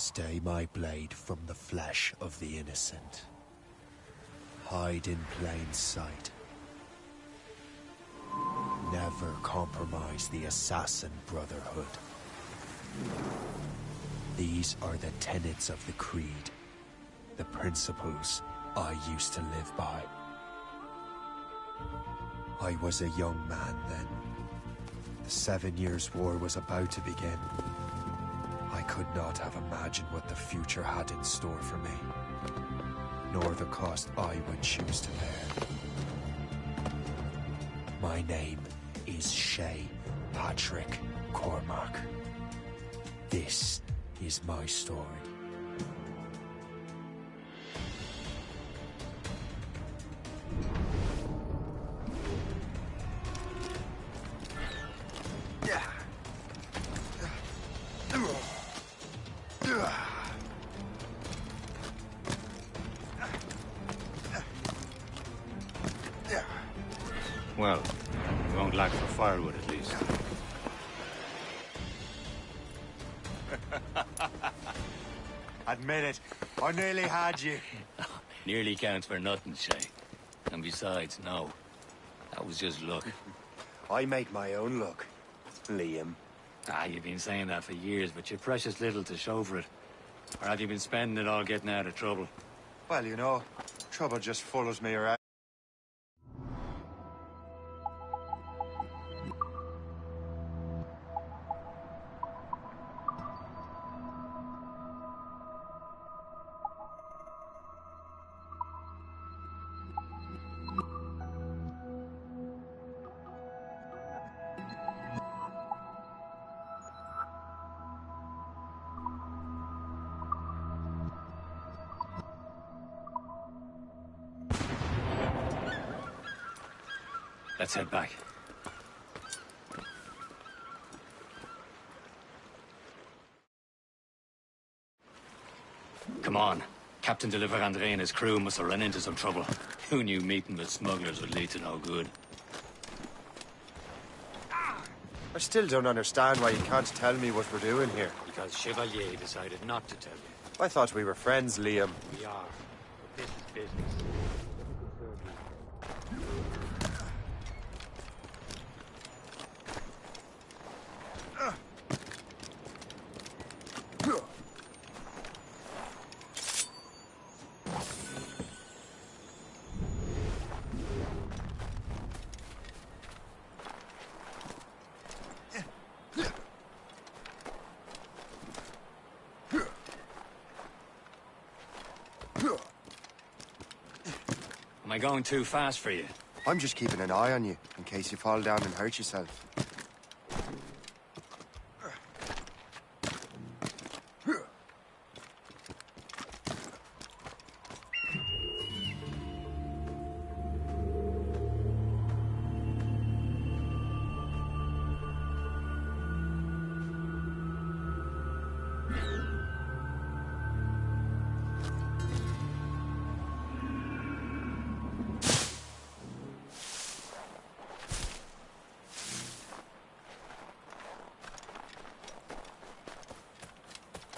Stay my blade from the flesh of the innocent. Hide in plain sight. Never compromise the Assassin Brotherhood. These are the tenets of the Creed, the principles I used to live by. I was a young man then. The 7 Years' War was about to begin. I could not have imagined what the future had in store for me, nor the cost I would choose to bear. My name is Shay Patrick Cormac. This is my story. Well, we won't lack for firewood at least. Admit it, I nearly had you. Nearly counts for nothing, Shay. And besides, no. That was just luck. I make my own luck, Liam. You've been saying that for years, but you're precious little to show for it. Or have you been spending it all getting out of trouble? Well, you know, trouble just follows me around. Let's head back. Come on. Captain de Andre and his crew must have run into some trouble. Who knew meeting with smugglers would lead to no good? I still don't understand why you can't tell me what we're doing here. Because Chevalier decided not to tell you. I thought we were friends, Liam. We are. But this is business. Am I going too fast for you? I'm just keeping an eye on you, in case you fall down and hurt yourself.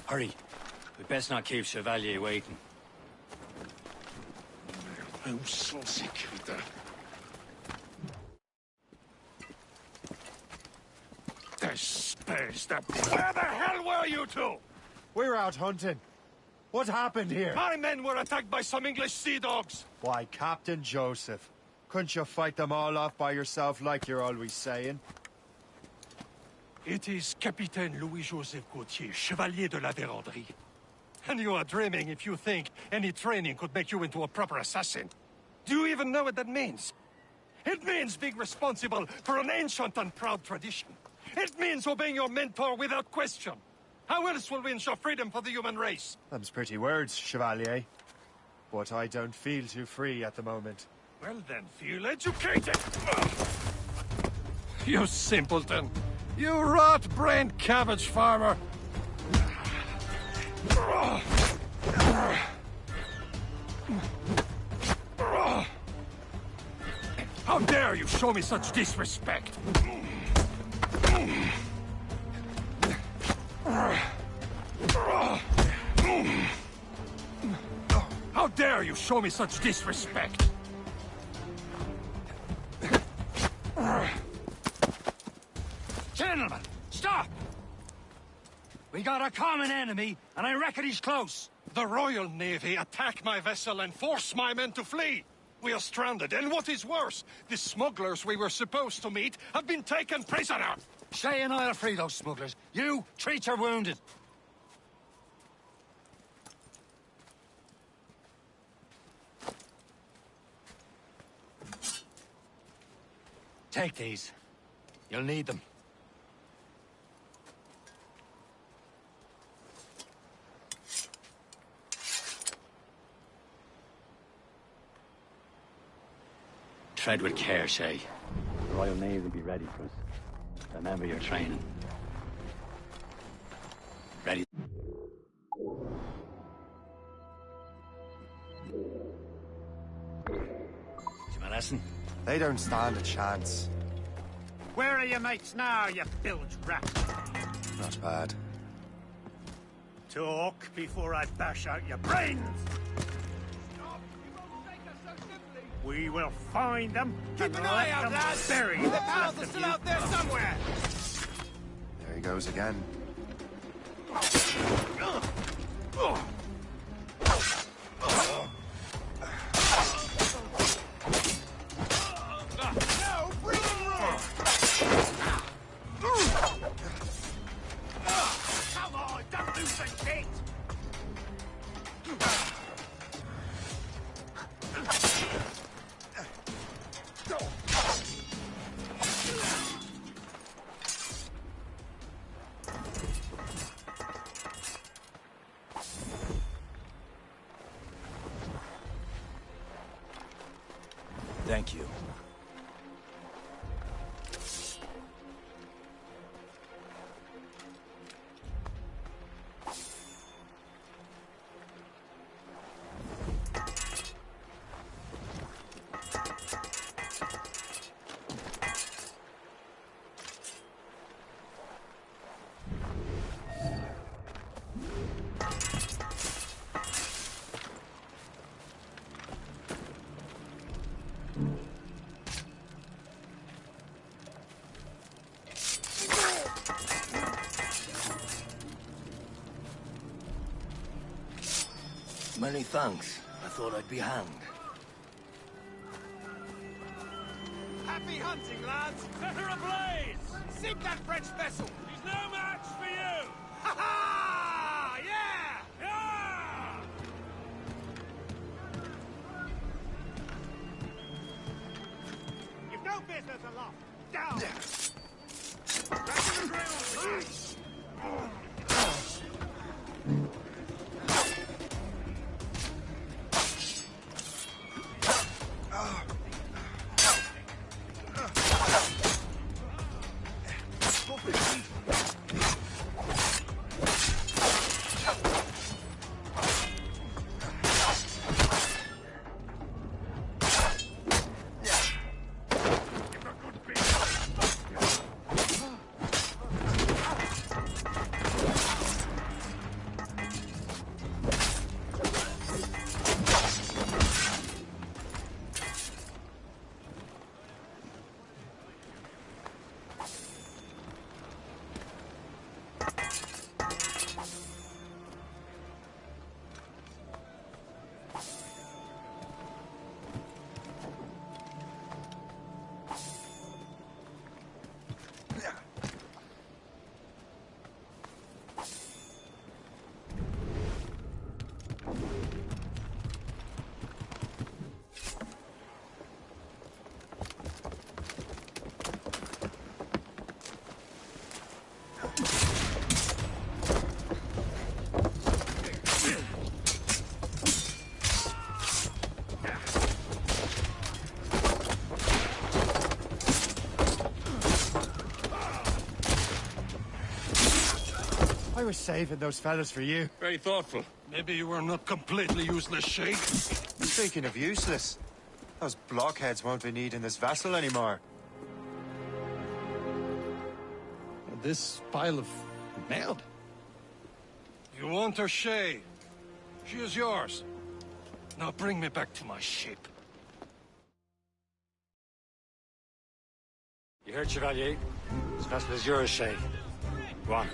Hurry. We'd best not keep Chevalier waiting. Où sont ces crétins? Where the hell were you two? We're out hunting. What happened here? My men were attacked by some English sea dogs. Why, Captain Joseph. Couldn't you fight them all off by yourself like you're always saying? It is Capitaine Louis-Joseph Gauthier, Chevalier de la Vérendrye. And you are dreaming if you think any training could make you into a proper assassin. Do you even know what that means? It means being responsible for an ancient and proud tradition. It means obeying your mentor without question. How else will we ensure freedom for the human race? Them's pretty words, Chevalier. But I don't feel too free at the moment. Well then, feel educated! You simpleton! You rot-brained cabbage farmer! How dare you show me such disrespect? How dare you show me such disrespect? Gentlemen, stop! We got a common enemy, and I reckon he's close. The Royal Navy attack my vessel and force my men to flee. We are stranded, and what is worse, the smugglers we were supposed to meet have been taken prisoner. Shay and I'll free those smugglers. You, treat your wounded. Take these. You'll need them. Tread with care, Shay. The Royal Navy will be ready for us. Remember your training. Ready? See my lesson? They don't stand a chance. Where are your mates now, you bilge rat? Not bad. Talk before I bash out your brains! We will find them. Keep an eye out, lads! Bury The pals are still out there somewhere! There he goes again. No, bring him round! Come on, don't lose the gate! Thank you. Many thanks. I thought I'd be hanged. Happy hunting, lads! Set her ablaze! Sink that French vessel! He's no match for you! Ha ha! Yeah! Yeah! You've no business aloft! Down! Back to the ground! I was saving those fellas for you. Very thoughtful. Maybe you were not completely useless, Sheik. Speaking of useless, those blockheads won't be needing this vessel anymore. This pile of mail. You want her, Shay? She is yours. Now bring me back to my ship. You heard, Chevalier? This vessel is yours, Shay. Go on.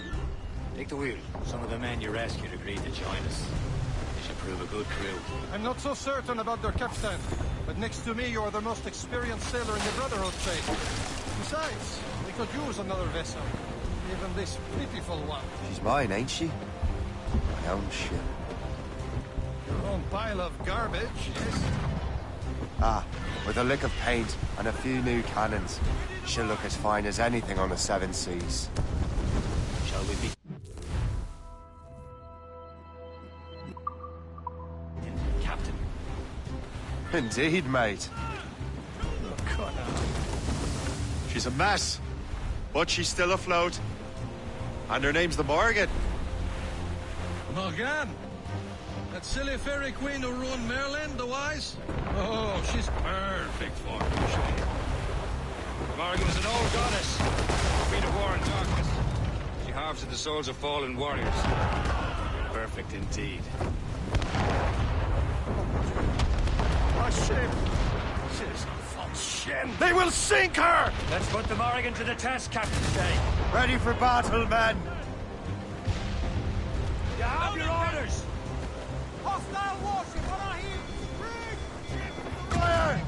Take the wheel. Some of the men you rescued agreed to join us. They should prove a good crew. I'm not so certain about their captain, but next to me you're the most experienced sailor in the Brotherhood trade. Besides, we could use another vessel. Even this pitiful one. She's mine, ain't she? My own ship. Your own pile of garbage, yes? Ah, with a lick of paint and a few new cannons, she'll look as fine as anything on the seven seas. Shall we be... Captain? Indeed, mate. She's a mess, but she's still afloat. And her name's the Morgan. Morgan? That silly fairy queen who ruined Merlin, the Wise? Oh, she's perfect for me, Shay. Morgan was an old goddess, queen of war and darkness. She harvested the souls of fallen warriors. Perfect indeed. My ship! She's a false shin. They will sink her! Let's put the Morrigan to the test, Captain Shay. Ready for battle, men! You have your orders! Hostile warship on our heels! Brig! Fire!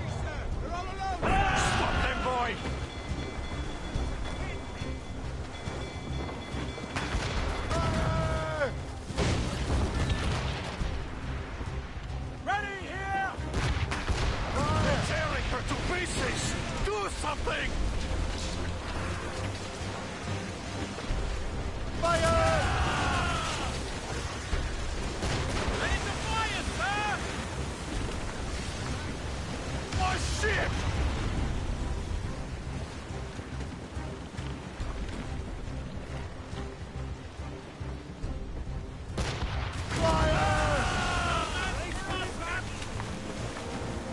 They're all alone! Stop them, boy! Fire! Ready here! They're tearing her to pieces! Do something! Fire! Ready to fire, sir! My ship!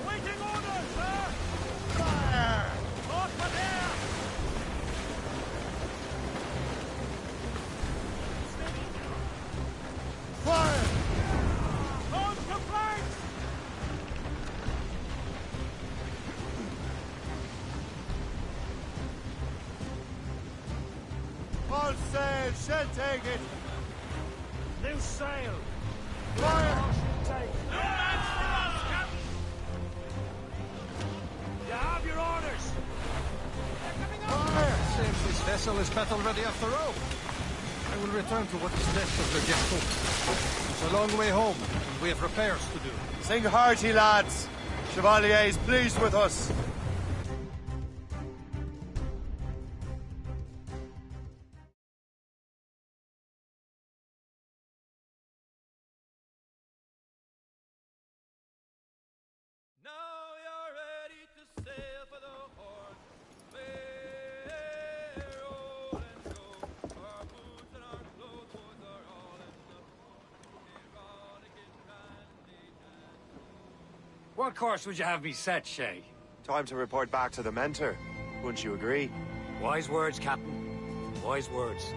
Waiting orders, sir! Fire! North for there! Fire! On to flanks! All sail, she'll take it! New sail! Fire! No match for us, Captain! You have your orders! They're coming up! Fire! Seems this vessel is battle-ready after all. I will return to what is left of the Gecko. It's a long way home, and we have repairs to do. Sing hearty, lads! Chevalier is pleased with us. Now you're ready to sail for the Horn. We're old and go. Our boots and our clothes are all in the Horn. Erotic and randy and... What course would you have me set, Shay? Time to report back to the mentor. Wouldn't you agree? Wise words, Captain. Wise words.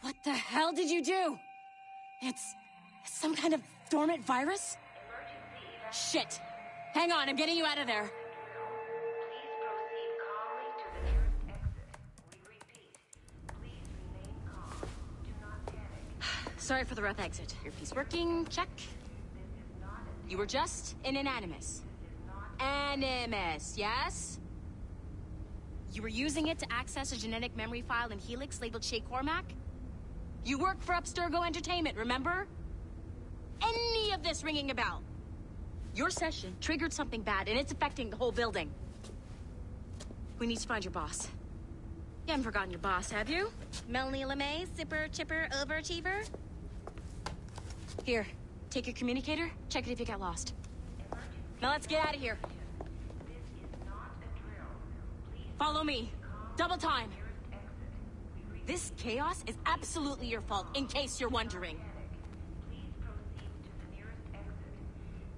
What the hell did you do? It's some kind of dormant virus? Shit. Hang on, I'm getting you out of there. Sorry for the rough exit. Earpiece working, check. You were just in an Animus. Animus, yes? You were using it to access a genetic memory file in Helix labeled Shay Cormac? You work for Abstergo Entertainment, remember? Any of this ringing a bell? Your session triggered something bad, and it's affecting the whole building. We need to find your boss. You haven't forgotten your boss, have you? Melanie LeMay, zipper, chipper, overachiever? Here, take your communicator, check it if you got lost. Now let's get out of here. Follow me. Double time. This chaos is absolutely your fault, in case you're wondering. Please proceed to the nearest exit.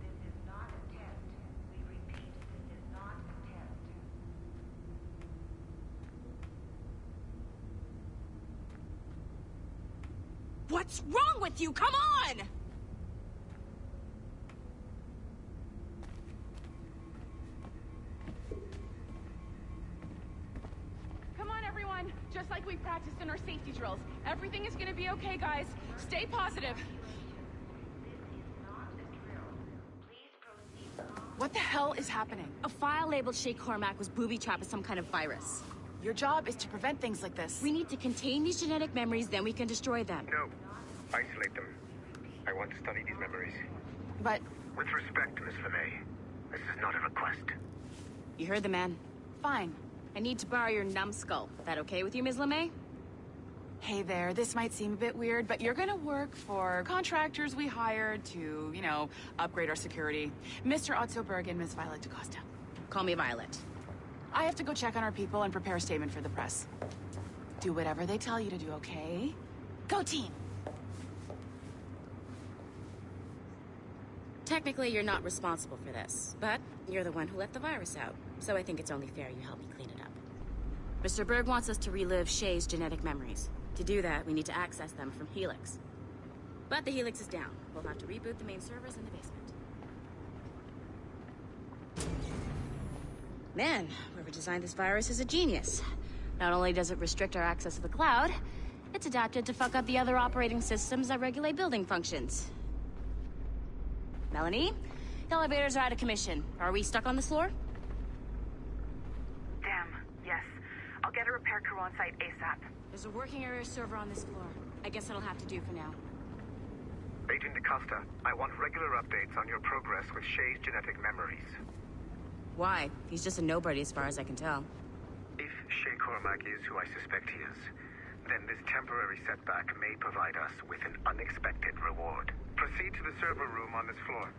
This is not a test. We repeat, this is not a test. What's wrong with you? Come on! Come on, everyone. Just like we practiced in our safety drills. Everything is gonna be okay, guys. Stay positive. This is not a drill. Please proceed. What the hell is happening? A file labeled Shay Cormac was booby-trapped with some kind of virus. Your job is to prevent things like this. We need to contain these genetic memories, then we can destroy them. No. Isolate them. I want to study these memories. But... With respect, Miss LeMay, this is not a request. You heard the man. fine. I need to borrow your numbskull. That okay with you, Ms. LeMay? Hey there, this might seem a bit weird, but you're gonna work for contractors we hired to, you know, upgrade our security. Mr. Otto Berg and Miss Violet DaCosta. Call me Violet. I have to go check on our people and prepare a statement for the press. Do whatever they tell you to do, okay? Go team! Technically, you're not responsible for this, but you're the one who let the virus out, so I think it's only fair you help me clean it up. Mr. Berg wants us to relive Shay's genetic memories. To do that, we need to access them from Helix. But the Helix is down. We'll have to reboot the main servers in the basement. Man, whoever designed this virus is a genius. Not only does it restrict our access to the cloud, it's adapted to fuck up the other operating systems that regulate building functions. Melanie, the elevators are out of commission. Are we stuck on this floor? Damn, yes. I'll get a repair crew on site ASAP. There's a working area server on this floor. I guess that'll have to do for now. Agent DaCosta, I want regular updates on your progress with Shay's genetic memories. Why? He's just a nobody as far as I can tell. If Shay Cormac is who I suspect he is, then this temporary setback may provide us with an unexpected reward. Proceed to the server room on this floor.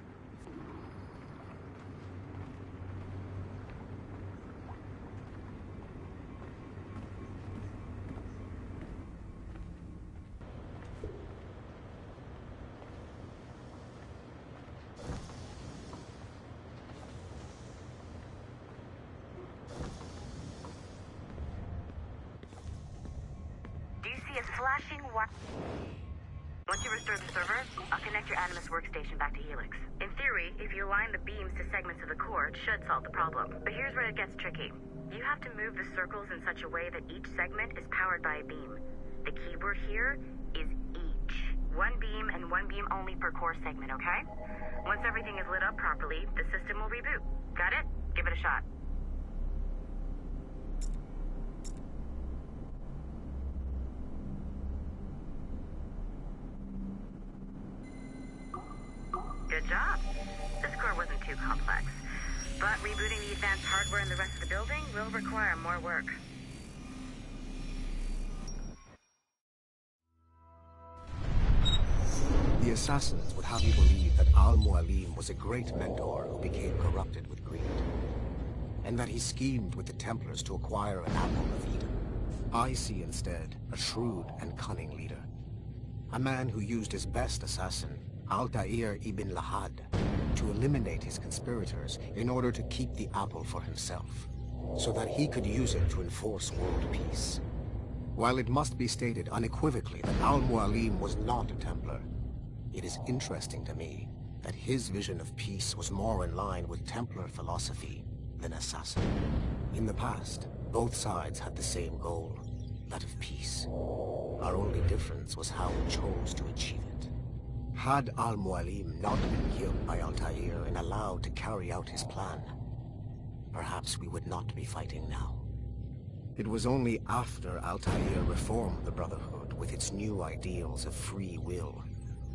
Do you see a flashing white... Once you restore the server, I'll connect your Animus workstation back to Helix. In theory, if you align the beams to segments of the core, it should solve the problem. But here's where it gets tricky. You have to move the circles in such a way that each segment is powered by a beam. The keyword here is each. One beam and one beam only per core segment, okay? Once everything is lit up properly, the system will reboot. Got it? Give it a shot. Good job. This core wasn't too complex. But rebooting the advanced hardware in the rest of the building will require more work. The Assassins would have you believe that Al-Mualim was a great mentor who became corrupted with greed, and that he schemed with the Templars to acquire an apple of Eden. I see instead a shrewd and cunning leader, a man who used his best assassin, Altair ibn Lahad, to eliminate his conspirators in order to keep the apple for himself, so that he could use it to enforce world peace. While it must be stated unequivocally that Al-Mualim was not a Templar, it is interesting to me that his vision of peace was more in line with Templar philosophy than Assassin. In the past, both sides had the same goal, that of peace. Our only difference was how we chose to achieve it. Had Al-Mualim not been killed by Altair and allowed to carry out his plan, perhaps we would not be fighting now. It was only after Altair reformed the Brotherhood with its new ideals of free will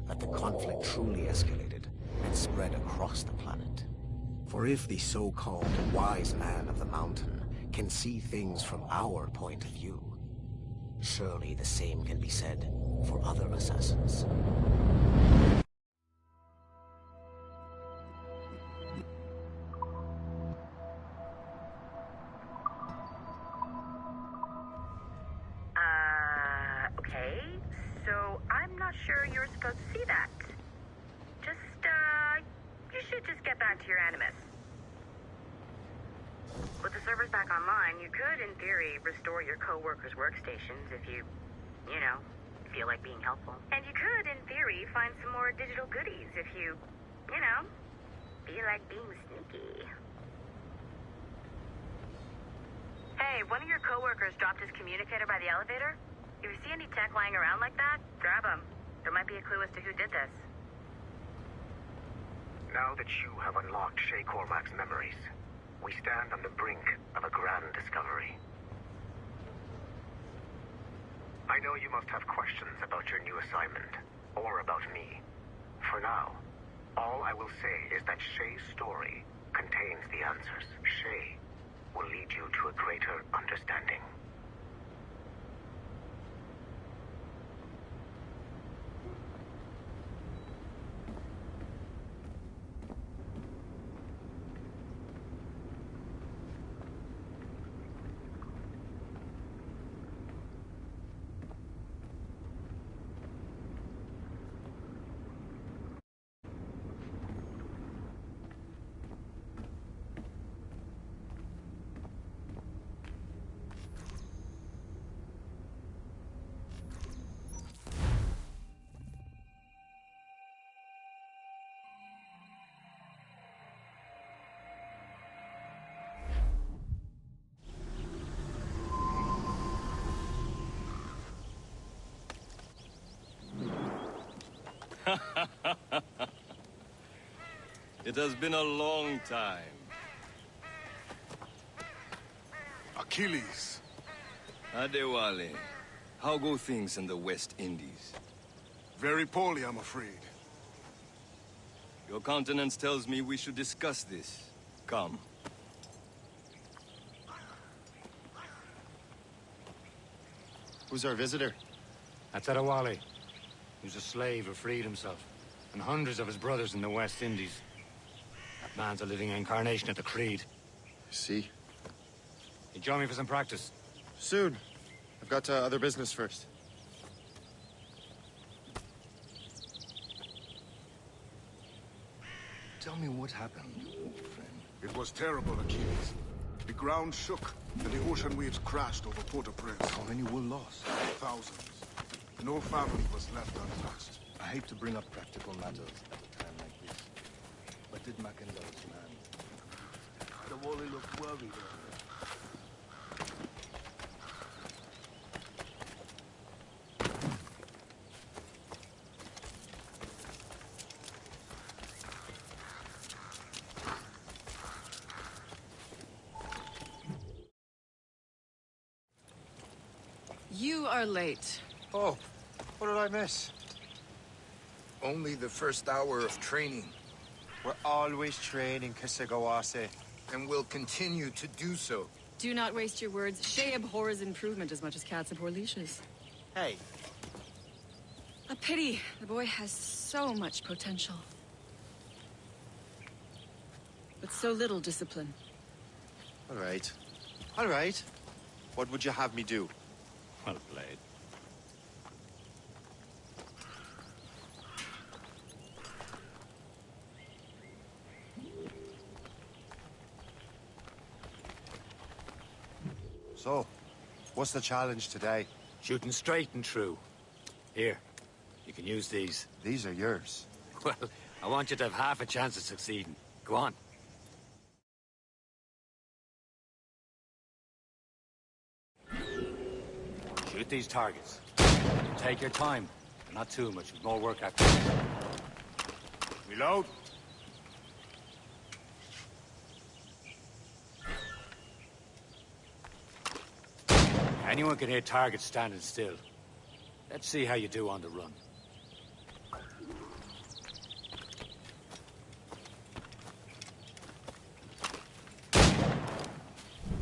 that the conflict truly escalated and spread across the planet. For if the so-called wise man of the mountain can see things from our point of view, surely the same can be said for other assassins. sure you were supposed to see that. You should just get back to your Animus. With the servers back online, you could, in theory, restore your co-workers' workstations if you feel like being helpful. And you could, in theory, find some more digital goodies if you feel like being sneaky. Hey, one of your co-workers dropped his communicator by the elevator. If you see any tech lying around like that, grab them. There might be a clue as to who did this. Now that you have unlocked Shay Cormac's memories, we stand on the brink of a grand discovery. I know you must have questions about your new assignment, or about me. For now, all I will say is that Shay's story contains the answers. Shay will lead you to a greater understanding. It has been a long time. Achilles. Adewale, how go things in the West Indies? Very poorly, I'm afraid. Your countenance tells me we should discuss this. Come. Who's our visitor? That's Adewale. He was a slave who freed himself, and hundreds of his brothers in the West Indies. That man's a living incarnation of the Creed. I see. You join me for some practice? Soon. I've got other business first. Tell me what happened, old friend. It was terrible, Achilles. The ground shook, and the ocean waves crashed over Port-au-Prince. How many were lost? Thousands. No family was left untouched. I hate to bring up practical matters at a time like this. But did Mackendel's man... Adewale looked worried earlier. You are late. Oh, what did I miss? Only the first hour of training. We're always training, Kisagawase. And will continue to do so. Do not waste your words. Shay abhors improvement as much as cats abhor leashes. Hey. A pity. The boy has so much potential. But so little discipline. All right. All right. What would you have me do? Well played. So, what's the challenge today? Shooting straight and true. Here, you can use these. These are yours. Well, I want you to have half a chance of succeeding. Go on. Shoot these targets. Take your time. Not too much. More work after this. Reload. Anyone can hit targets standing still. Let's see how you do on the run.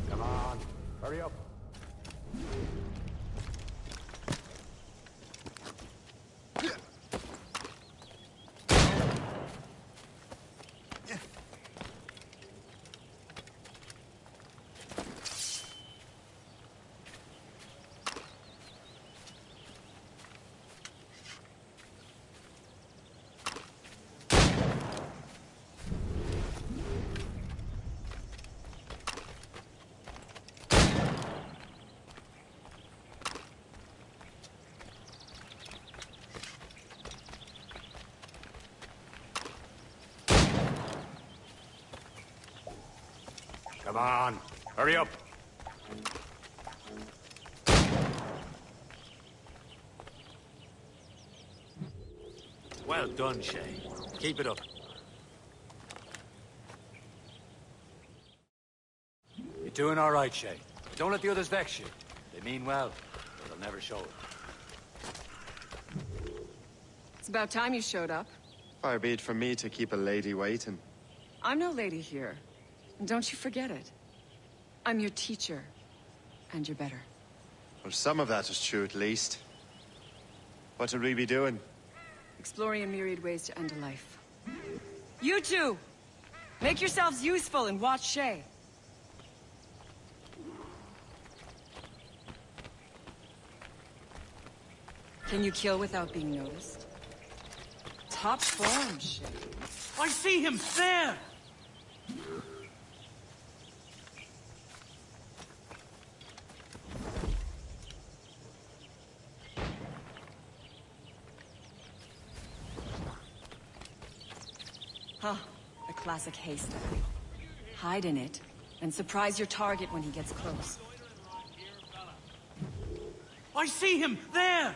Come on, hurry up. Come on, hurry up. Well done, Shay. Keep it up. You're doing all right, Shay. Don't let the others vex you. They mean well, but they'll never show it. It's about time you showed up. Far be it from me to keep a lady waiting. I'm no lady here. And don't you forget it. I'm your teacher. And you're better. Well, some of that is true at least. What would we be doing? Exploring a myriad ways to end a life. You two! Make yourselves useful and watch Shay. Can you kill without being noticed? Top form, Shay. I see him there! Huh. A classic haystack. Hide in it, and surprise your target when he gets close. I see him there!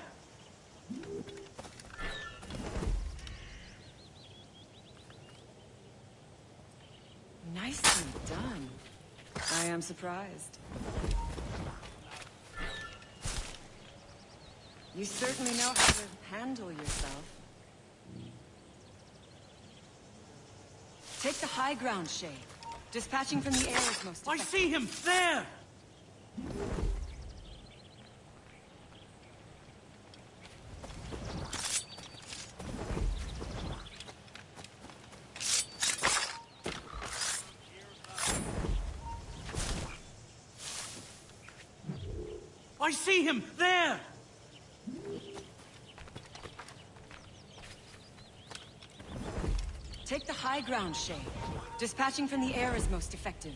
Nicely done. I am surprised. You certainly know how to handle yourself. Take the high ground, Shay. Dispatching from the air is most effective. I see him there! I see him there! Take the high ground, Shay. Dispatching from the air is most effective.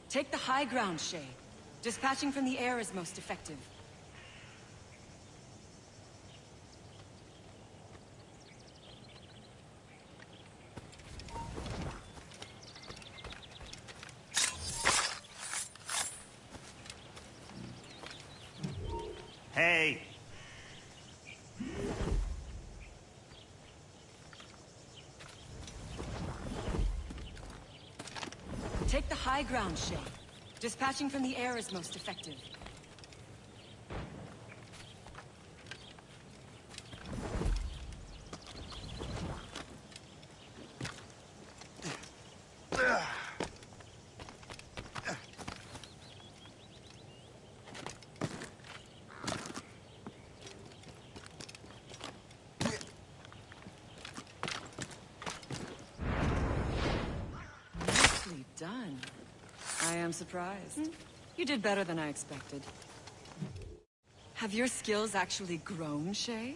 Take the high ground, Shay. Dispatching from the air is most effective. Hey! Take the high ground, Shay. Dispatching from the air is most effective. Nicely done. I am surprised. You did better than I expected. Have your skills actually grown, Shay?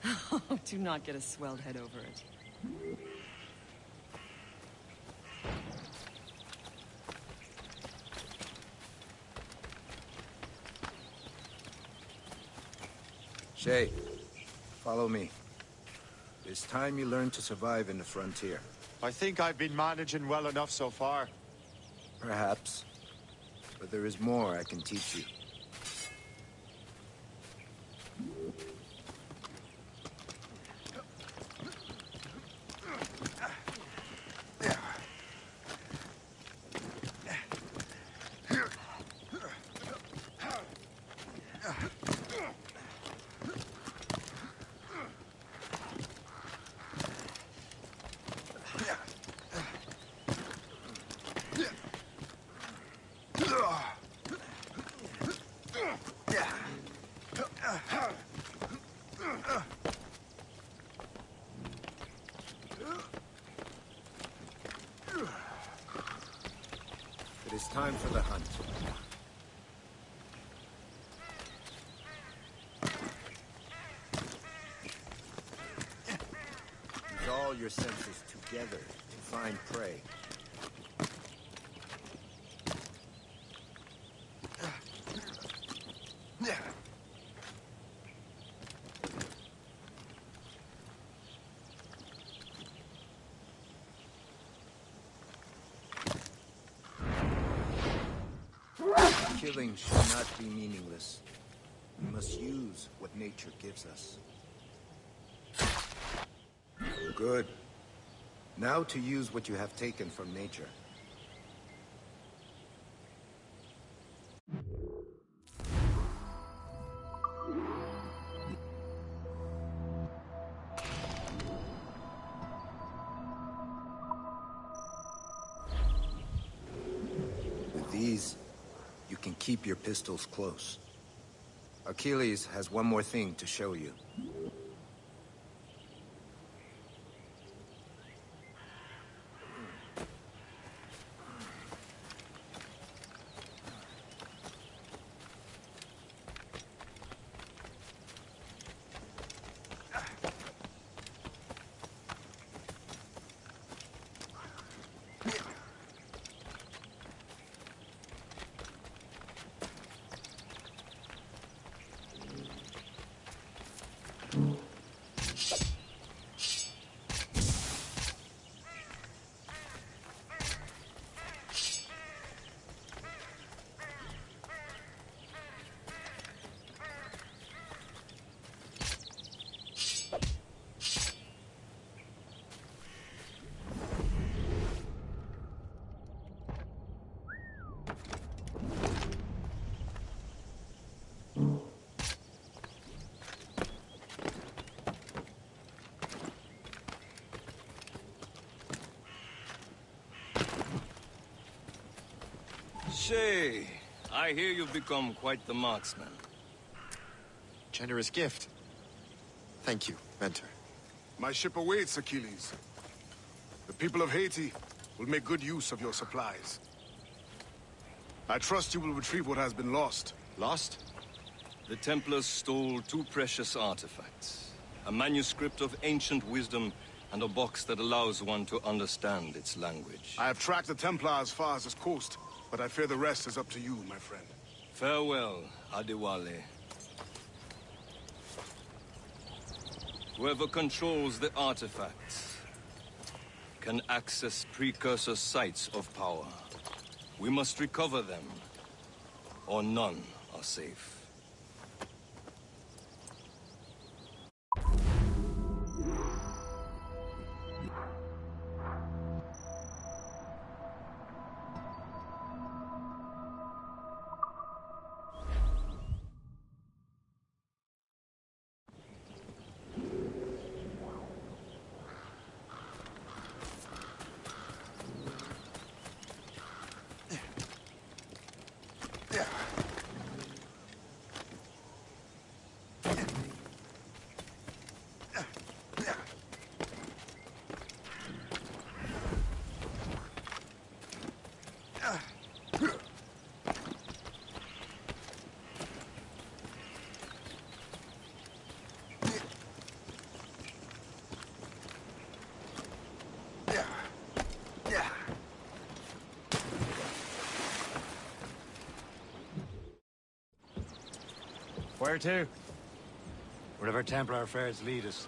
Oh, do not get a swelled head over it. Shay, follow me. It's time you learn to survive in the frontier. I think I've been managing well enough so far. Perhaps. But there is more I can teach you. It is time for the hunt. all your senses together to find prey. Killing should not be meaningless. We must use what nature gives us. Good. Now to use what you have taken from nature. With these, you can keep your pistols close. Achilles has one more thing to show you. Shay, I hear you've become quite the marksman. Generous gift. Thank you, Mentor. My ship awaits, Achilles. The people of Haiti will make good use of your supplies. I trust you will retrieve what has been lost. Lost? The Templars stole 2 precious artifacts. A manuscript of ancient wisdom and a box that allows one to understand its language. I have tracked the Templar as far as this coast, but I fear the rest is up to you, my friend. Farewell, Adewale. Whoever controls the artifacts can access precursor sites of power. We must recover them, or none are safe. Where to? Wherever Templar affairs lead us.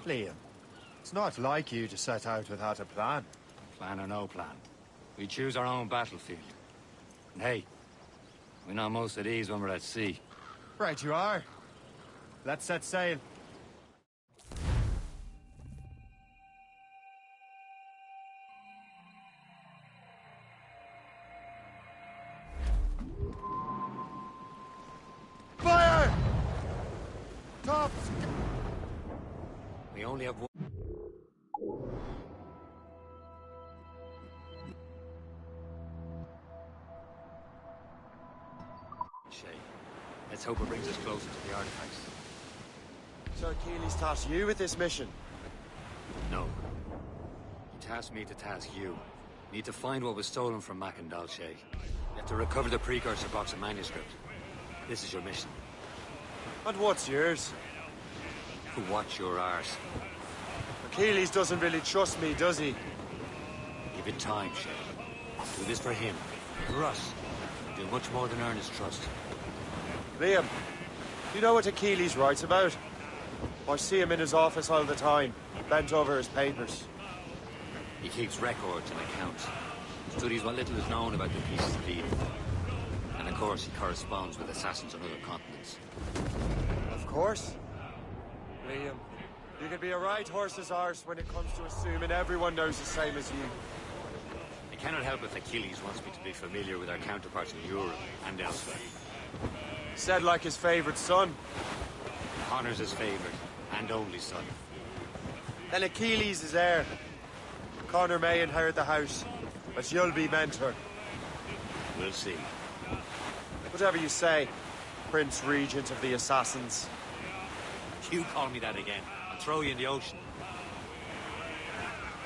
Liam, it's not like you to set out without a plan. Plan or no plan. We choose our own battlefield. And hey, we know most of these when we're at sea. Right you are. Let's set sail. Fire! Tops! We only have one. Shay, let's hope it brings us closer to the artifacts. So Achilles tasked you with this mission? No. He tasked me to task you. Need to find what was stolen from Mac and Dalshay. You have to recover the precursor box of manuscript. This is your mission. And what's yours? To watch your arse. Achilles doesn't really trust me, does he? Give it time, Shay. Do this for him. For us. Do much more than earn his trust. Liam, do you know what Achilles writes about? I see him in his office all the time, bent over his papers. He keeps records and accounts. Studies what little is known about the pieces of Eden. And of course, he corresponds with assassins on other continents. Of course. Liam, you can be a right horse's arse when it comes to assuming everyone knows the same as you. I cannot help if Achilles wants me to be familiar with our counterparts in Europe and elsewhere. Said like his favorite son. Connor's his favorite and only son. Then Achilles is heir. Connor may inherit the house, but you'll be mentor. We'll see. Whatever you say, Prince Regent of the Assassins. You call me that again, I'll throw you in the ocean.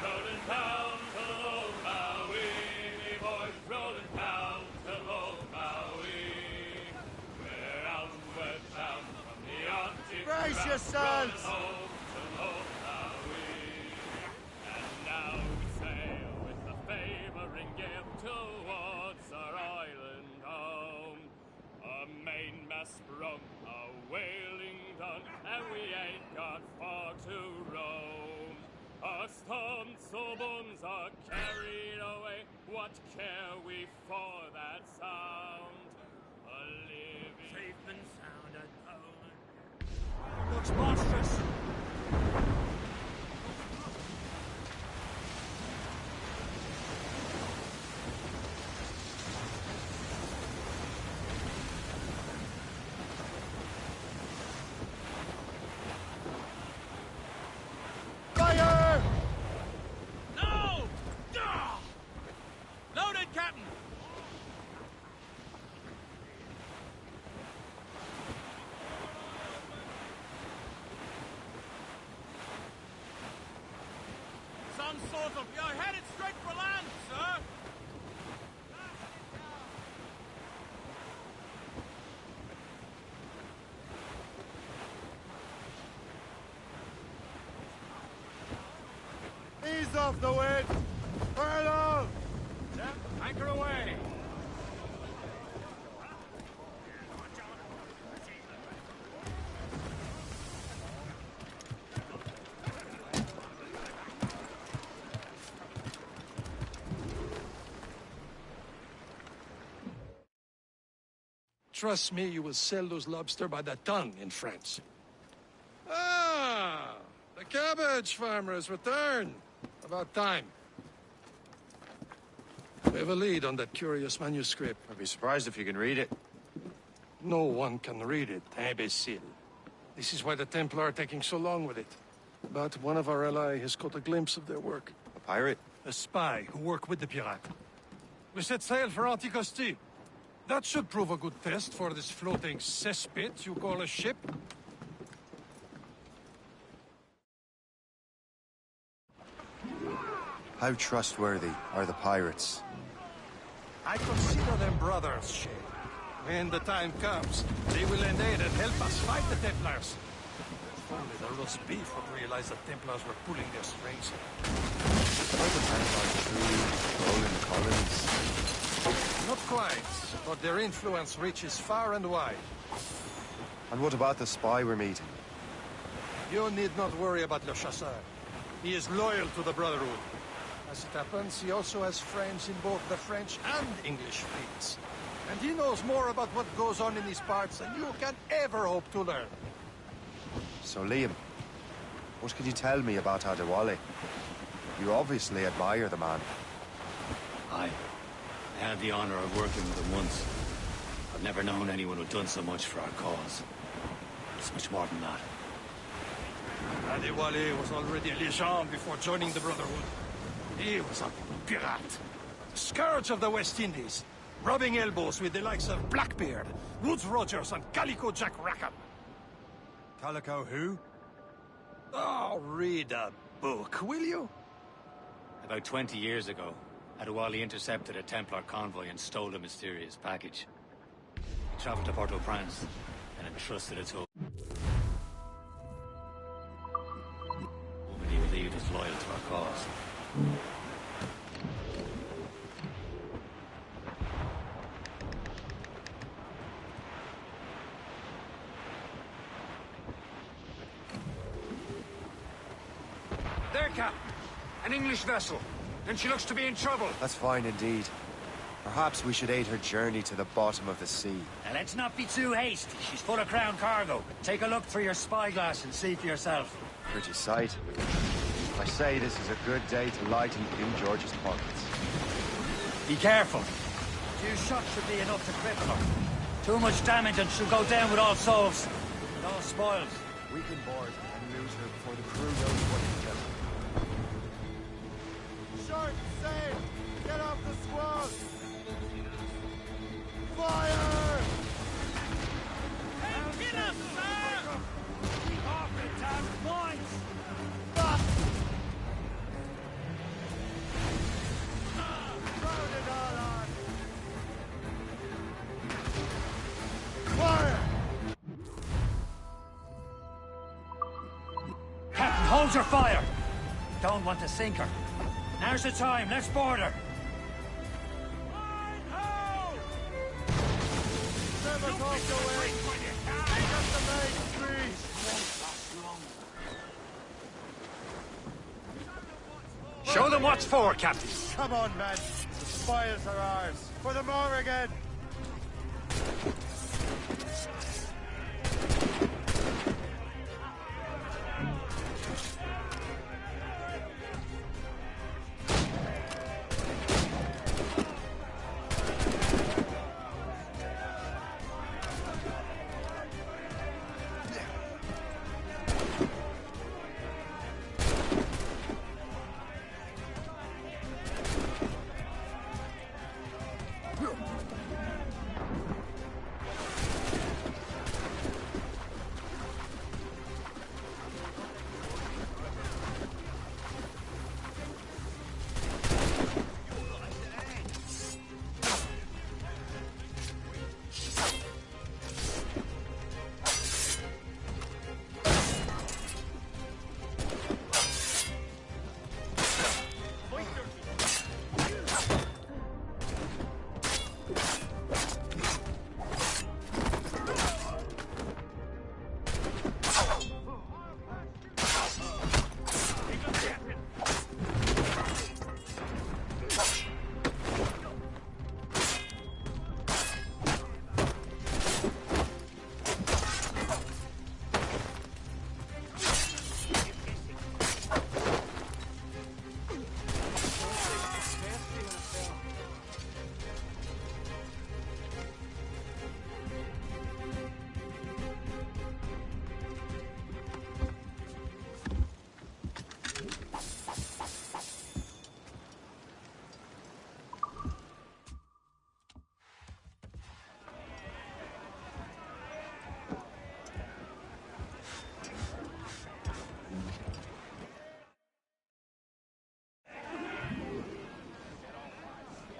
Rolling down to Low Maui, me boys, rolling down to Low Maui. We're outward bound from the Arctic. Brace yourselves! Home to Low Maui. And now we sail with the favouring gale towards our island home. A mainmast sprung, a whaling done, and we ain't got far to roam. Our storms so booms are carried away. What care we for that sound? A living safe and sound at home. Looks monstrous. Fire! No! Loaded, Captain! Some sort of... You're headed straight for land, sir! Ease off the wind! Furlough! Anchor away! Trust me, you will sell those lobster by the ton in France. Ah, the cabbage farmer has returned. About time. We have a lead on that curious manuscript. I'd be surprised if you can read it. No one can read it, imbecile. This is why the Templar are taking so long with it. But one of our allies has caught a glimpse of their work. A pirate? A spy who worked with the pirate. We set sail for Anticosti. That should prove a good test for this floating cesspit you call a ship. How trustworthy are the pirates? I consider them brothers, Shay. When the time comes, they will lend aid and help us fight the Templars. If only the roast beef would realize the Templars were pulling their strings. Are the Templars truly controlling the colonies? Not quite, but their influence reaches far and wide. And what about the spy we're meeting? You need not worry about Le Chasseur. He is loyal to the Brotherhood. As it happens, he also has friends in both the French and English fleets. And he knows more about what goes on in these parts than you can ever hope to learn. So, Liam, what can you tell me about Adewale? You obviously admire the man. I had the honor of working with him once. I've never known anyone who'd done so much for our cause. It's much more than that. Adewale was already a legend before joining the Brotherhood. He was a pirate. The scourge of the West Indies. Rubbing elbows with the likes of Blackbeard, Woodes Rogers, and Calico Jack Rackham. Calico who? Oh, read a book, will you? About 20 years ago, Adewale intercepted a Templar convoy and stole a mysterious package. He traveled to Port-au-Prince and entrusted it to... Nobody believed his Captain. An English vessel. And she looks to be in trouble. That's fine indeed. Perhaps we should aid her journey to the bottom of the sea. Now, let's not be too hasty. She's full of crown cargo. Take a look through your spyglass and see for yourself. Pretty sight. I say this is a good day to lighten King George's pockets. Be careful. A few shots should be enough to cripple her. Too much damage and she'll go down with all souls. With all spoils. We can board and lose her before the crew knows what to do. Short sail! Get off the squad! Fire! Hey, get up, sir! Off the damn points! Fuck! Round it all on! Fire! Captain, hold your fire! Don't want to sink her. Now's the time, let's board her! Never talk away! Get the main tree! Show them what's for, Captain! Come on, men! The spoils are ours! For the more again!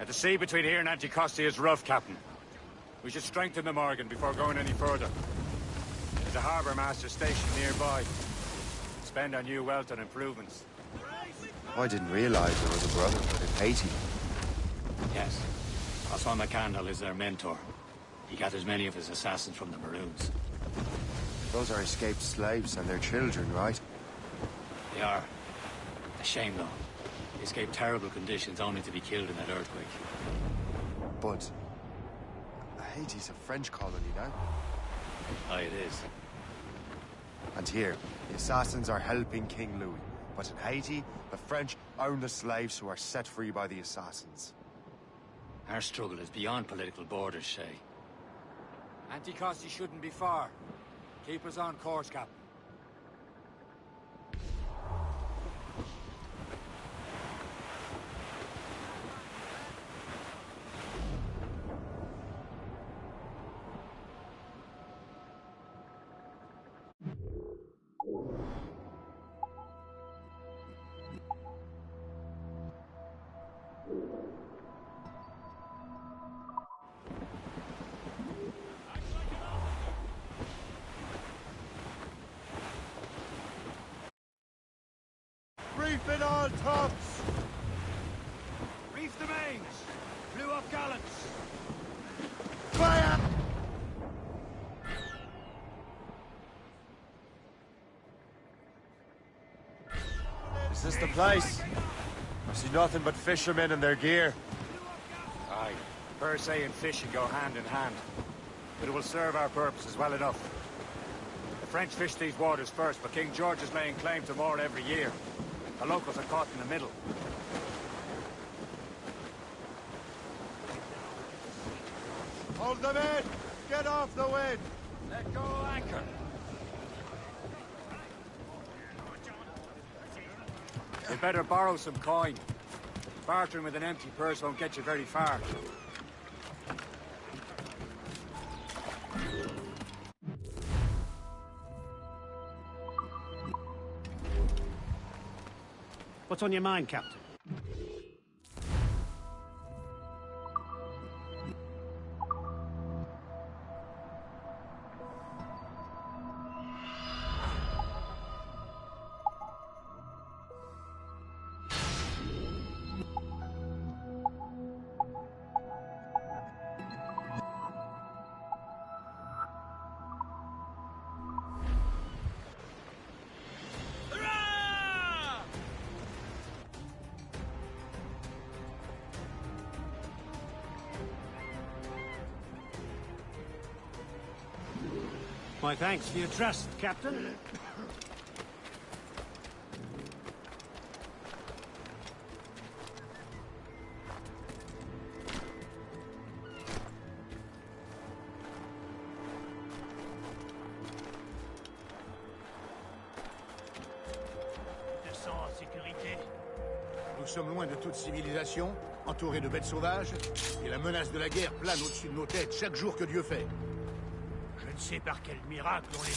The sea between here and Anticosti is rough, Captain. We should strengthen the Morgan before going any further. There's a harbour master stationed nearby. Spend our new wealth on improvements. I didn't realize there was a brotherhood in Haiti. Yes. Osman McCandle is their mentor. He gathers many of his assassins from the Maroons. Those are escaped slaves and their children, right? They are. A shame, though. They escaped terrible conditions only to be killed in that earthquake. But Haiti's a French colony now. Aye, it is. And here, the assassins are helping King Louis. But in Haiti, the French own the slaves who are set free by the assassins. Our struggle is beyond political borders, Shay. Anticosti shouldn't be far. Keep us on course, Captain. Reef it all tops! Reef the mains! Blew up gallants! Fire! Is this the place? I see nothing but fishermen and their gear. Aye. Per se and fishing go hand in hand. But it will serve our purposes well enough. The French fish these waters first, but King George is laying claim to more every year. The locals are caught in the middle. Hold them in! Get off the wind! Let go anchor! You better borrow some coin. Bartering with an empty purse won't get you very far. What's on your mind, Captain? My thanks for your trust, Captain. Je sens en sécurité. Nous sommes loin de toute civilisation, entourés de bêtes sauvages, et la menace de la guerre plane au-dessus de nos têtes chaque jour que Dieu fait. Je ne sais par quel miracle on les...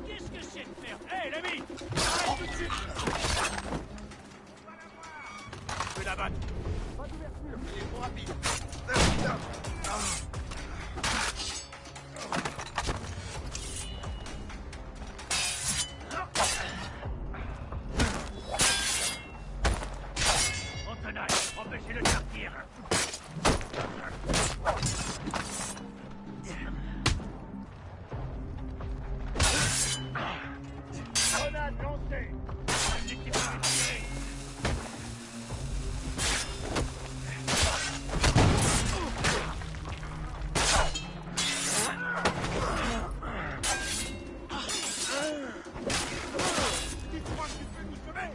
Qu'est-ce que c'est de faire? Hé, l'ami! Arrête tout de suite! Je peux l'abattre. Pas d'ouverture. Il est trop rapide. En tenaille, empêchez-le de partir. Grenade lancée! Objectif retiré! Tu crois que tu peux nous sauver?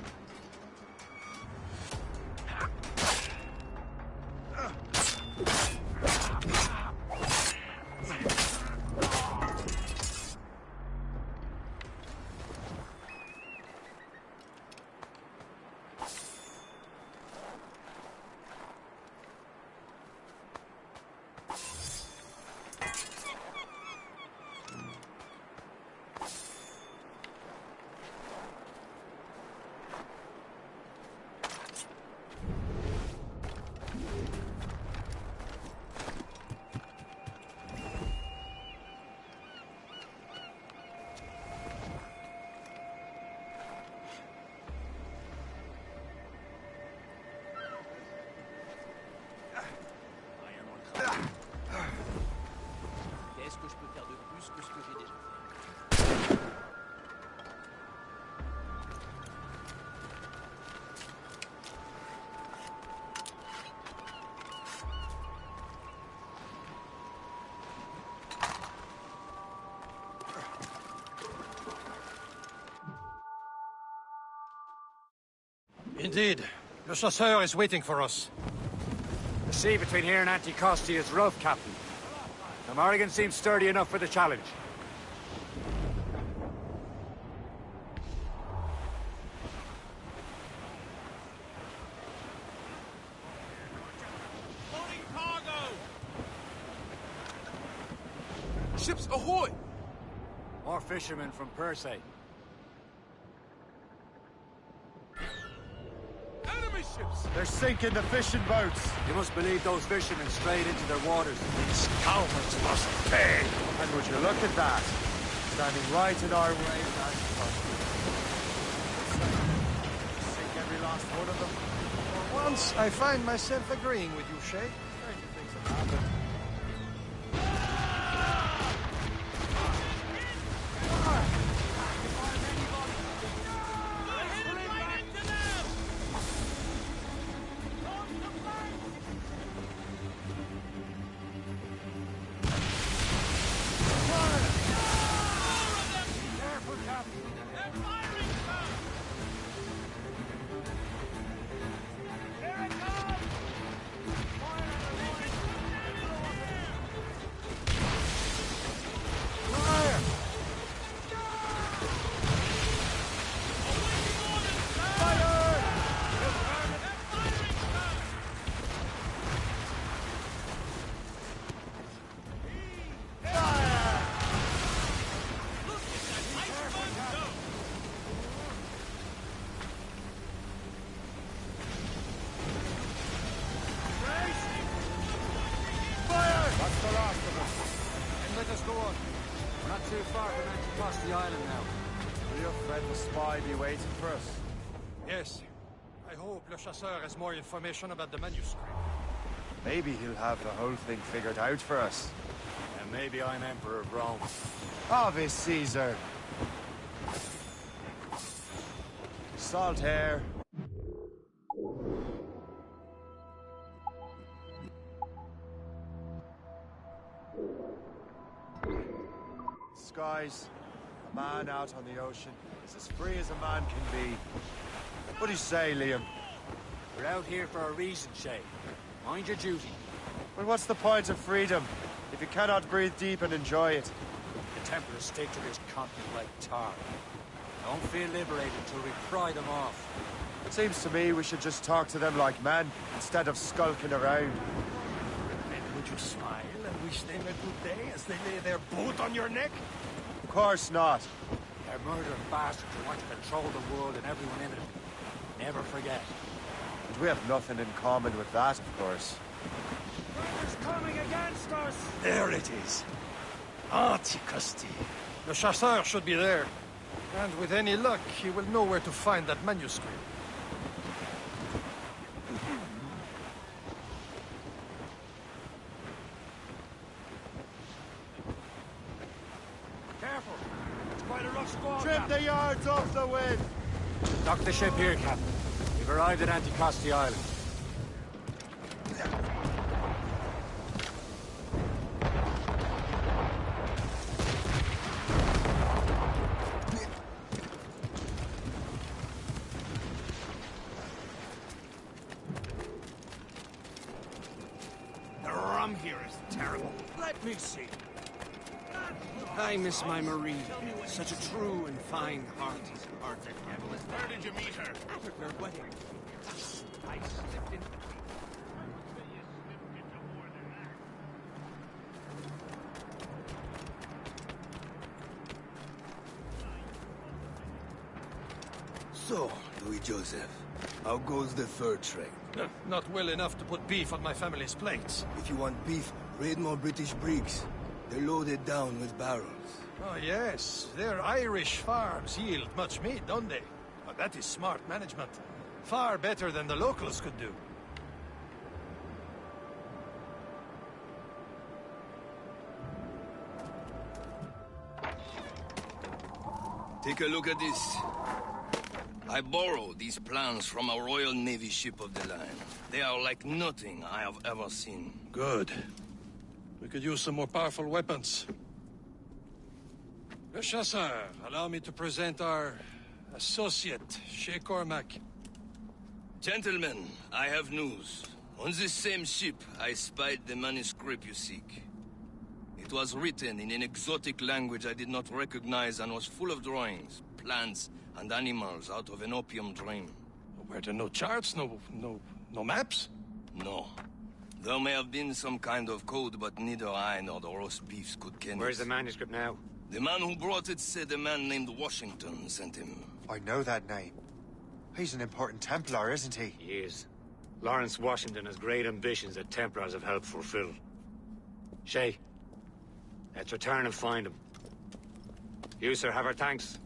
Qu'est-ce que je peux faire de plus que ce que j'ai déjà fait? Indeed. Le chasseur is waiting for us. The sea between here and Anticosti is rough, Captain. The Morrigan seems sturdy enough for the challenge. Ships ahoy! More fishermen from Persei. Enemy ships! They're sinking the fishing boats. You must believe those fishermen strayed into their waters. These cowards must pay! And would you look at that? Standing right in our way, sink every last one of them. For once, I find myself agreeing with you, Shay. Stranger things have happened. Yes. I hope Le Chasseur has more information about the manuscript. Maybe he'll have the whole thing figured out for us. And maybe I'm Emperor of Rome. Ave Caesar. Salt air. Skies. A man out on the ocean is as free as a man can be. What do you say, Liam? We're out here for a reason, Shay. Mind your duty. Well, what's the point of freedom if you cannot breathe deep and enjoy it? The Templars stick to this continent like tar. Don't feel liberated until we pry them off. It seems to me we should just talk to them like men, instead of skulking around. And would you smile and wish them a good day as they lay their boot on your neck? Of course not. They're murdering bastards who want to control the world and everyone in it. Never forget. And we have nothing in common with that, of course. Who's coming against us? There it is. Anticosti. The Chasseur should be there. And with any luck, he will know where to find that manuscript. Careful. It's quite a rough squall. Trim the yards off the wind! Dock the ship here, Captain. We've arrived at Anticosti Island. The rum here is terrible. Let me see. I miss my Marie. Such a true and fine heart. Where did you meet her? At their wedding. I slipped in. So, Louis Joseph, how goes the fur trade? Not well enough to put beef on my family's plates. If you want beef, raid more British brigs. They're loaded down with barrels. Oh, yes. Their Irish farms yield much meat, don't they? But that is smart management. Far better than the locals could do. Take a look at this. I borrowed these plans from a Royal Navy ship of the line. They are like nothing I have ever seen. Good. We could use some more powerful weapons. Le Chasseur, allow me to present our associate, Shay Cormac. Gentlemen, I have news. On this same ship, I spied the manuscript you seek. It was written in an exotic language I did not recognize and was full of drawings, plants, and animals out of an opium dream. Were there no charts, no maps? No. There may have been some kind of code, but neither I nor the roast beefs could ken it. Where's the manuscript now? The man who brought it said a man named Washington sent him. I know that name. He's an important Templar, isn't he? He is. Lawrence Washington has great ambitions that Templars have helped fulfill. Shay, let's return and find him. You, sir, have our thanks.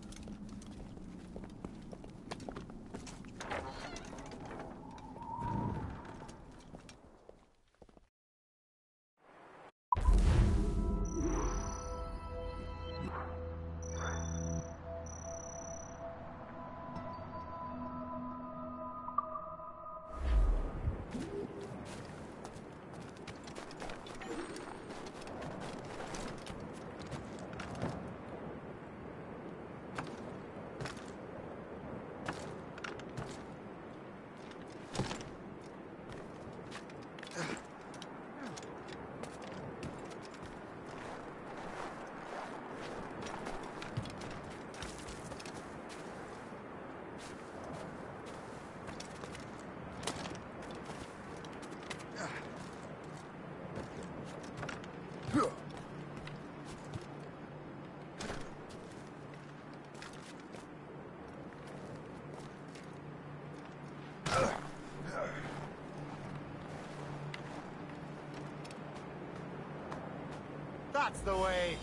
That's the way.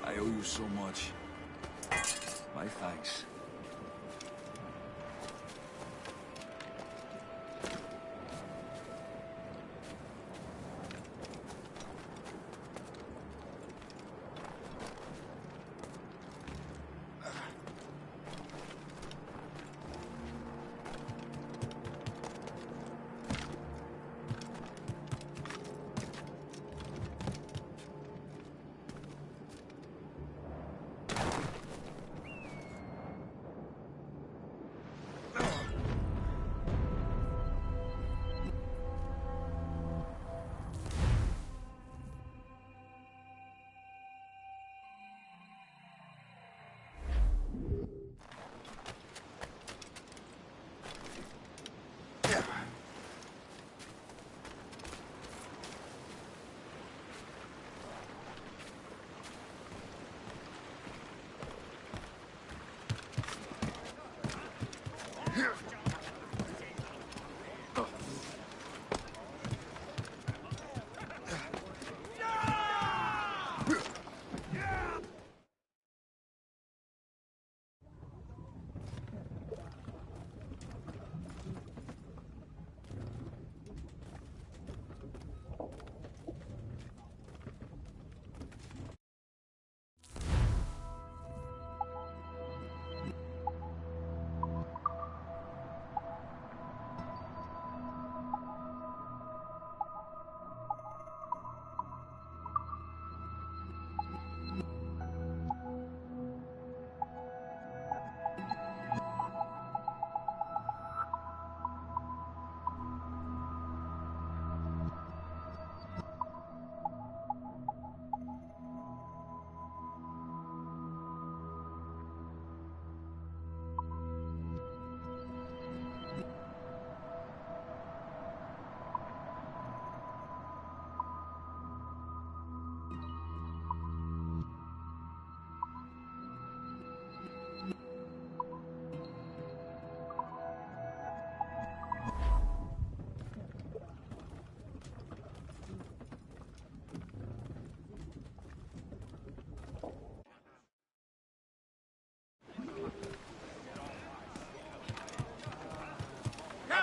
I owe you so much. My thanks.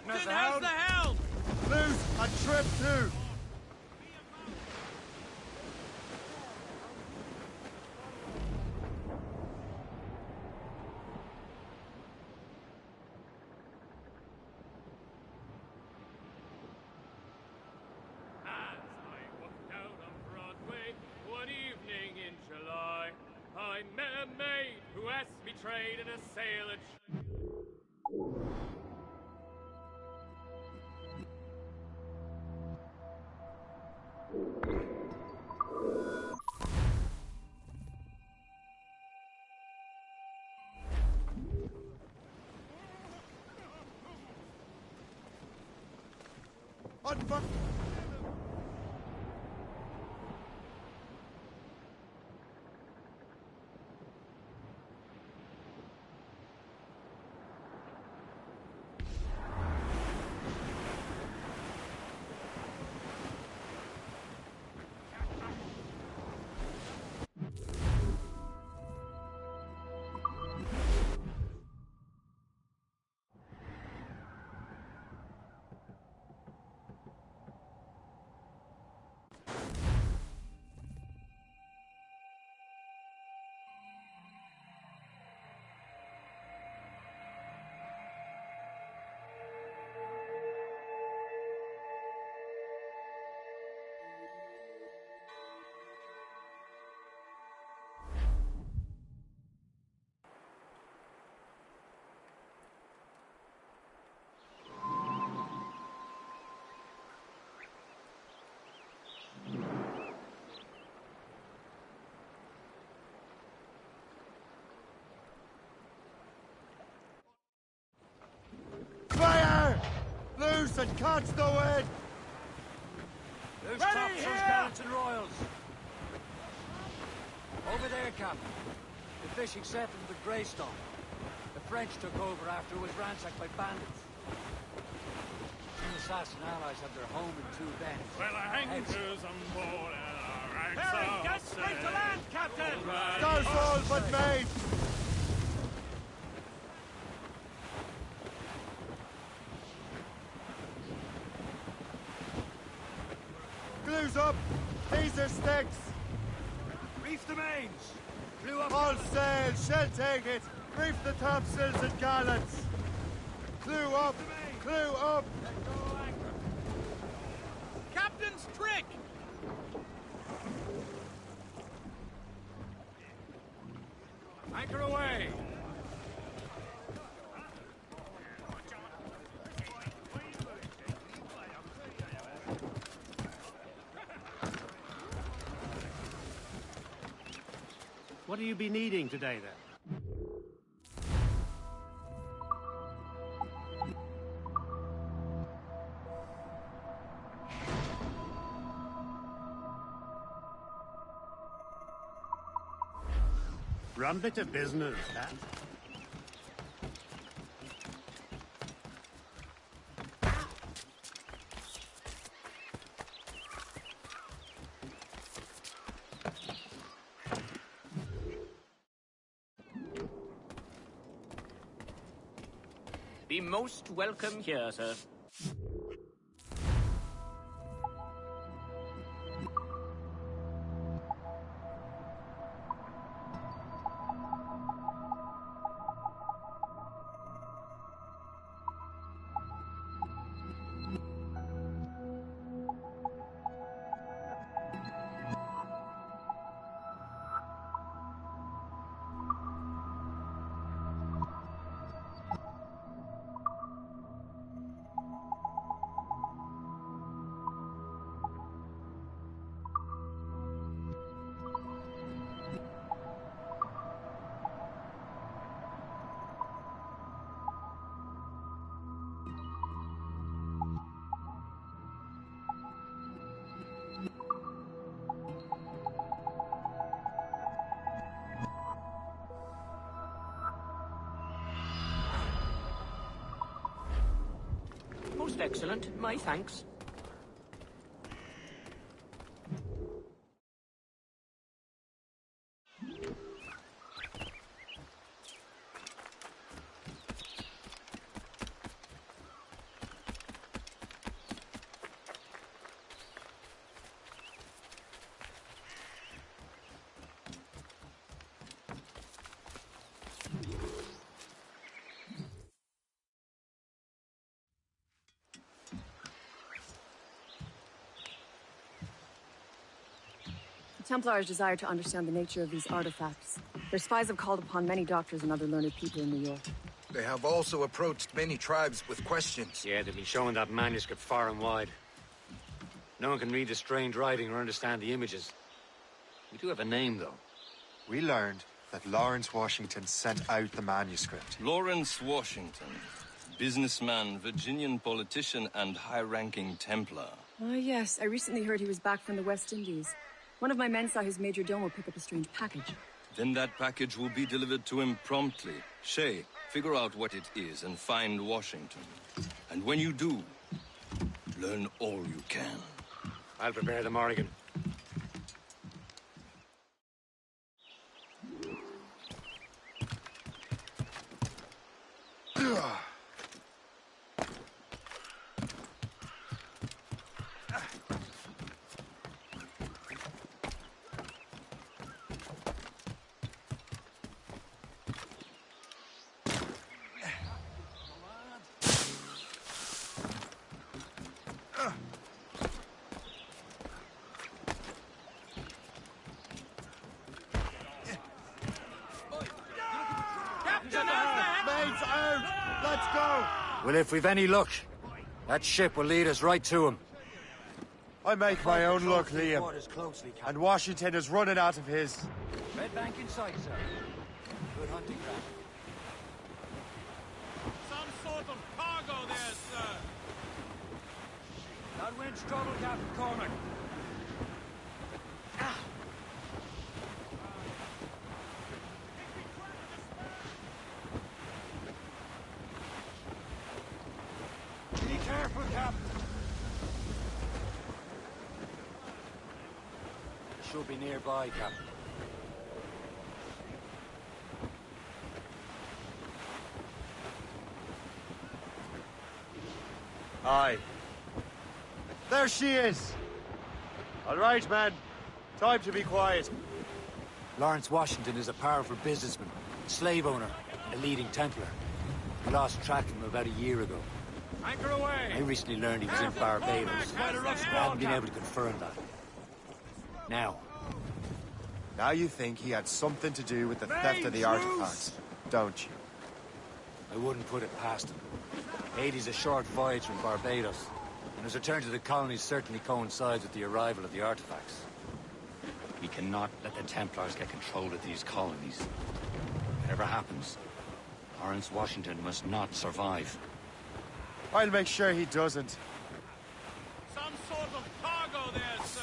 Captain, how's the helm? Loose and trip too. As I walked out on Broadway one evening in July, I met a maid who asked me trade in a sailage. Unfuck. Fire! Loose and catch the wind! Loose topsails, gallants and royals. Over there, Captain. The fishing set from the Greystone. The French took over after it was ransacked by bandits. Some assassin allies have their home in two bends. Well, our anchors on board and our ranks Harry, are get straight to land, Captain! Stars all but made! Glues up! These are sticks! Reef the mains! Clew up! All sail! Shall take it! Reef the topsails and gallants! Clew up! Clew up! Captain's trick! Anchor away! What do you be needing today, then? Rum bit of business, that. Be most welcome here, sir. Most excellent. My thanks. Templars desire to understand the nature of these artifacts. Their spies have called upon many doctors and other learned people in New York. They have also approached many tribes with questions. Yeah, they've been showing that manuscript far and wide. No one can read the strange writing or understand the images. We do have a name, though. We learned that Lawrence Washington sent out the manuscript. Lawrence Washington. Businessman, Virginian politician, and high-ranking Templar. Ah, yes. I recently heard he was back from the West Indies. One of my men saw his major domo pick up a strange package. Then that package will be delivered to him promptly. Shay, figure out what it is and find Washington. And when you do, learn all you can. I'll prepare the Morrigan. Well, if we've any luck, that ship will lead us right to him. I make my own luck, Liam. And Washington is running out of his. Red bank in sight, sir. Good hunting ground. Some sort of cargo there, sir. That wind's trouble, Captain Cormac. Be careful, Captain. Should be nearby, Captain. Aye. There she is! All right, man. Time to be quiet. Lawrence Washington is a powerful businessman, slave owner, a leading Templar. We lost track of him about a year ago. Anchor away! I recently learned he was in Barbados. I haven't been able to confirm that. Now you think he had something to do with the theft of the artifacts, don't you? I wouldn't put it past him. Haiti's a short voyage from Barbados, and his return to the colonies certainly coincides with the arrival of the artifacts. We cannot let the Templars get control of these colonies. Whatever happens, Lawrence Washington must not survive. I'll make sure he doesn't. Some sort of cargo there, sir.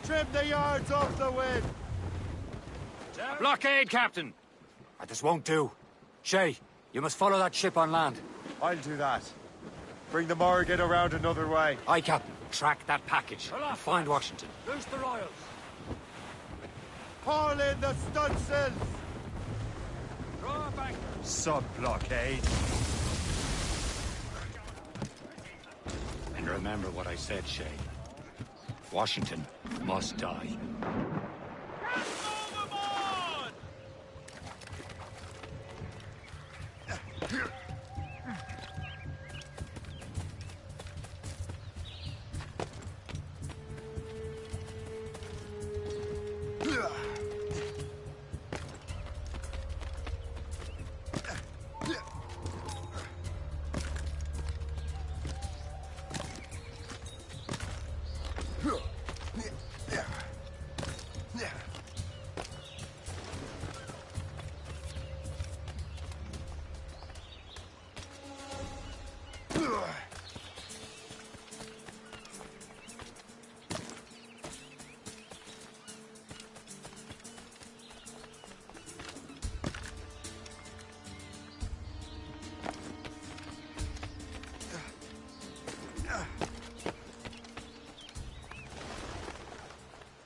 Trim the yards off the wind! A blockade, Captain! This won't do. Shay, you must follow that ship on land. I'll do that. Bring the Morrigan around another way. Aye, Captain. Track that package and find Washington. Loose the royals. Haul in the stunsails! Draw back. Sub-blockade. And remember what I said, Shay. Washington must die.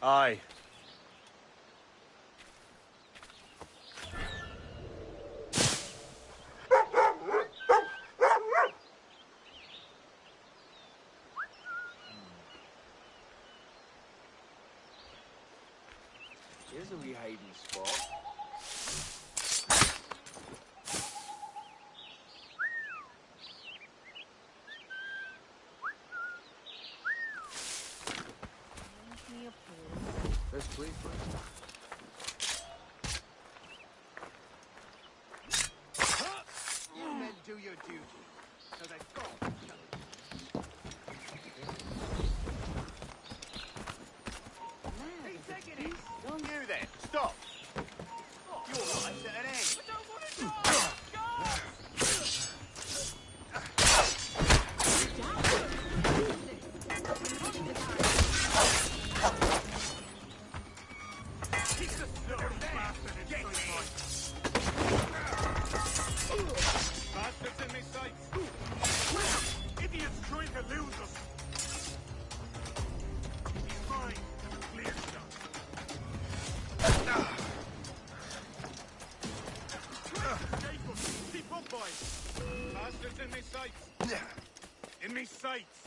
Aye. Here's a wee hiding spot. sleep, You men do your duty. So they go. He's taking it. You there, stop. Your life's at an end. I don't want to die. Bastards in me sights! Idiots trying to lose us! He's mine! Clear shot! Jacob, keep up, boys! Bastards in me sights! In me sights!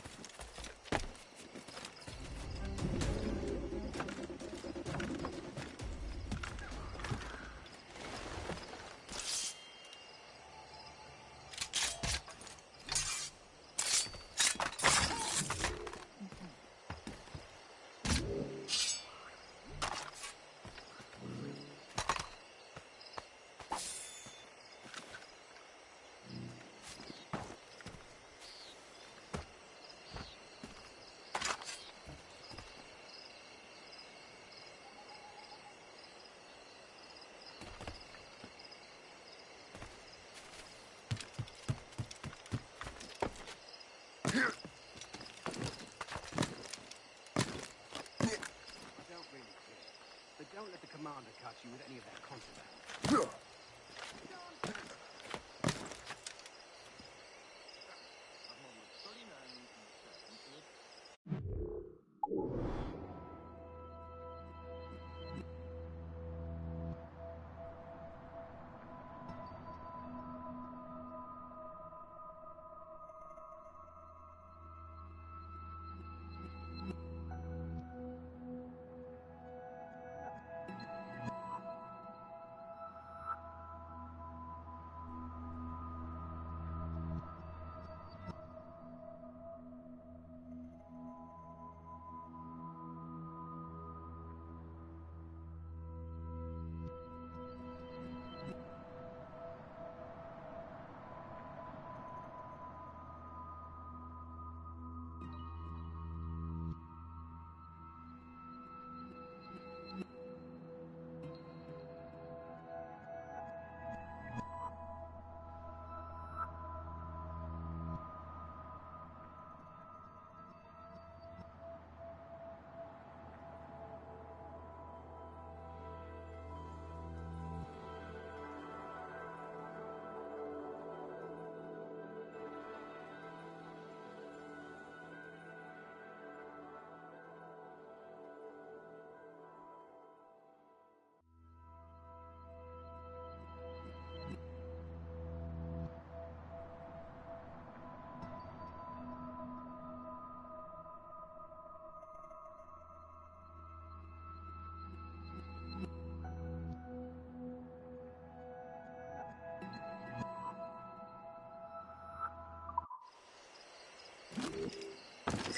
Don't let the commander catch you with any of that contraband.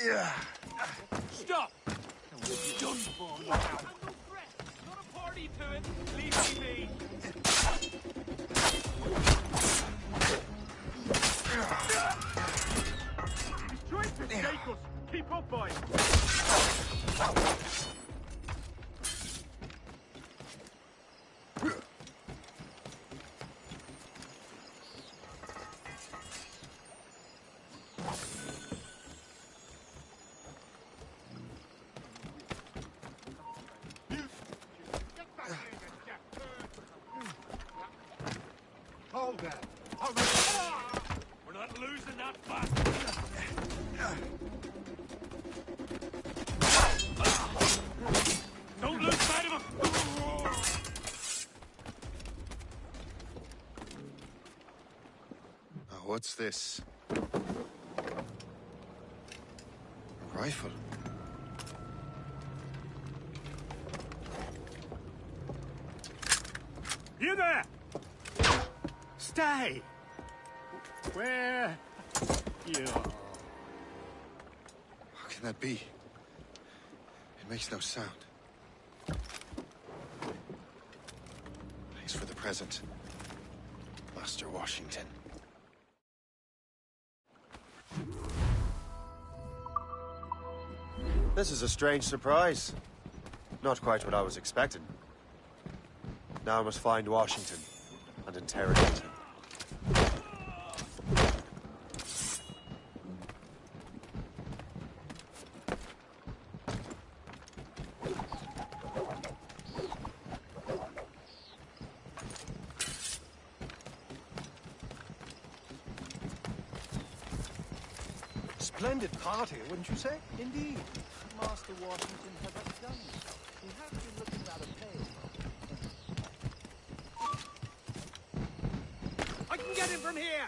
Yeah. Stop! Done for now. I'm no threat. Not a party to it. Leave me be. He's trying to take us. Keep up, boys. Hold that. Hold that. We're not losing that bastard. Don't lose sight of him. Now, what's this? A rifle. You there! Stay! Where you are. How can that be? It makes no sound. Thanks for the present, Master Washington. This is a strange surprise. Not quite what I was expecting. Now I must find Washington and interrogate him. Splendid party, wouldn't you say? Indeed. Master Washington has outdone himself. He has been looking rather pale. I can get him from here!